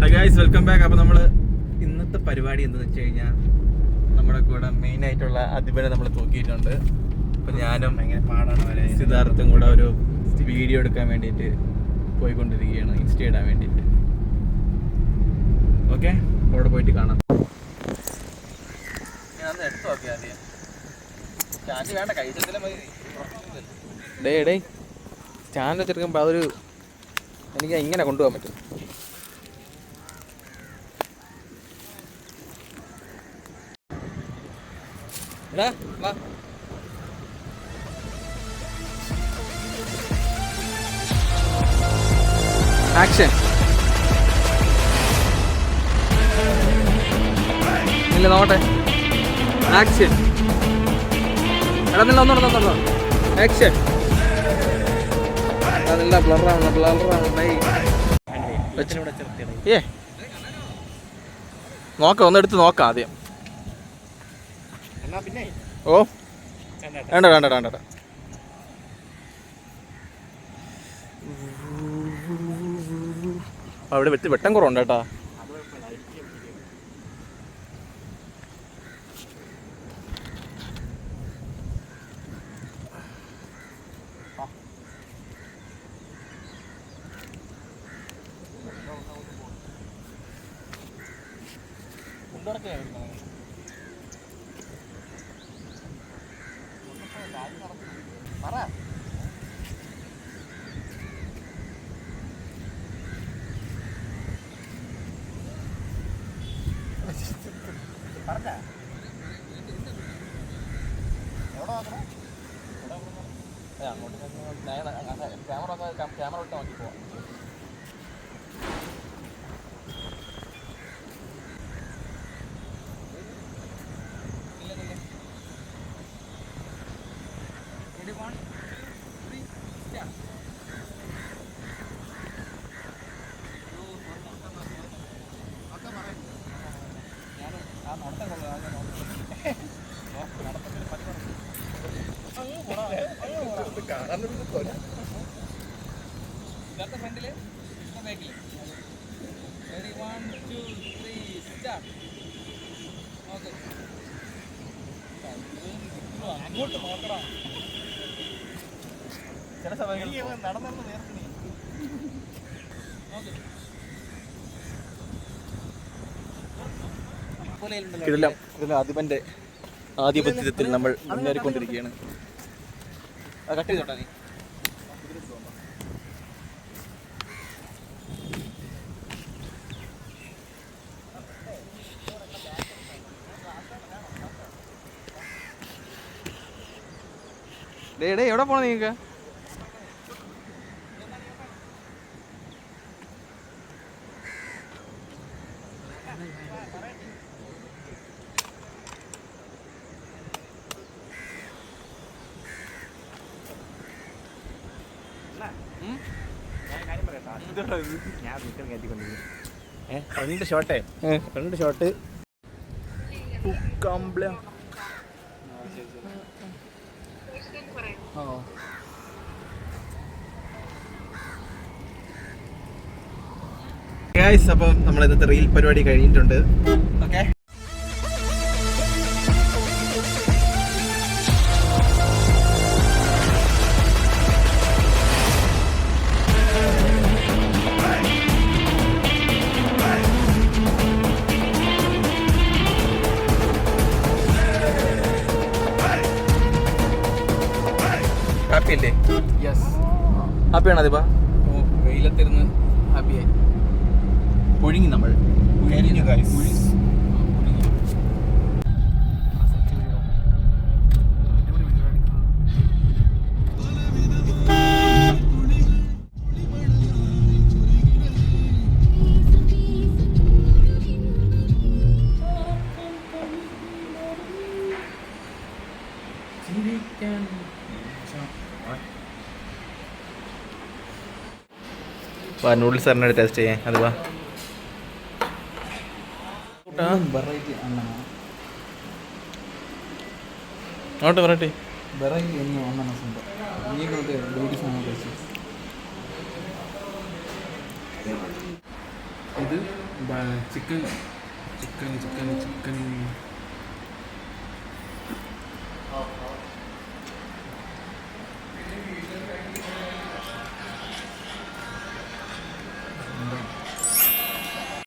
Guys welcome back. അപ്പോൾ നമ്മൾ ഇന്നത്തെ പരിപാടി എന്താണെന്ന് വെച്ച് കഴിഞ്ഞാൽ നമ്മുടെ കൂടെ മെയിൻ ആയിട്ടുള്ള അധിപനെ നമ്മൾ തൂക്കിയിട്ടുണ്ട്. അപ്പോൾ ഞാനും സിദ്ധാർത്ഥും കൂടെ ഒരു വീഡിയോ എടുക്കാൻ വേണ്ടിയിട്ട് പോയിക്കൊണ്ടിരിക്കുകയാണ്, ഇൻസ്റ്റ ഇടാൻ വേണ്ടിയിട്ട്. ഓക്കെ, അവിടെ പോയിട്ട് കാണാം. ഞാൻ എടുത്തു നോക്കിയാൽ ആദ്യം സ്റ്റാൻഡ് വേണ്ട, കഴിച്ചെങ്കിലും ഡേ സ്റ്റാൻഡ് വെച്ചെടുക്കുമ്പോൾ അതൊരു എനിക്ക് ഇങ്ങനെ കൊണ്ടുപോകാൻ പറ്റും. ആക്ഷൻ ഇല്ല, നോട്ടെ. ആക്ഷൻ എടാ, നില്ല ഒന്നുണ്ടോ ആക്ഷൻ. അതല്ല ബ്ലറാണ്. നോക്കാം, ഒന്നെടുത്ത് നോക്കാം ആദ്യം. ഓ വേണ്ട അവിടെ വെട്ടം കുറവുണ്ട് കേട്ടാ. ക്യാമറ വിട്ട് നോക്കി പോവാം. അങ്ങോട്ട് നോക്കടാ, ചില സമയങ്ങളിൽ നടന്നു നേരത്തെ അധിപന്റെ ആധിപത്യത്തിൽ നമ്മൾ മുന്നേറിക്കൊണ്ടിരിക്കുകയാണ്. കട്ട് ചെയ്തോട്ടാ നീ. ഡേ എവിടെ പോണ നീക്ക? ഫ്രണ്ട് ഷോട്ട് അപ്പം നമ്മൾ ഇന്നത്തെ റീൽ പരിപാടി കഴിഞ്ഞിട്ടുണ്ട്. ഓക്കെ, ഹാപ്പി അല്ലേ? യെസ്, ഹാപ്പിയാണ് അതിപ്പാ. വെയിലത്തിരുന്ന് ഹാപ്പിയായി. ഒഴുങ്ങി നമ്മൾ കഴിഞ്ഞു ഗൈസ്. നൂഡിൽസ് സാറിനോട് ടേസ്റ്റ് ചെയ്യാൻ. അത് വാ, വെറൈറ്റി അങ്ങോട്ട് വെറൈറ്റി ഇത് ചിക്കൻ ചിക്കൻ ചിക്കൻ ചിക്കൻ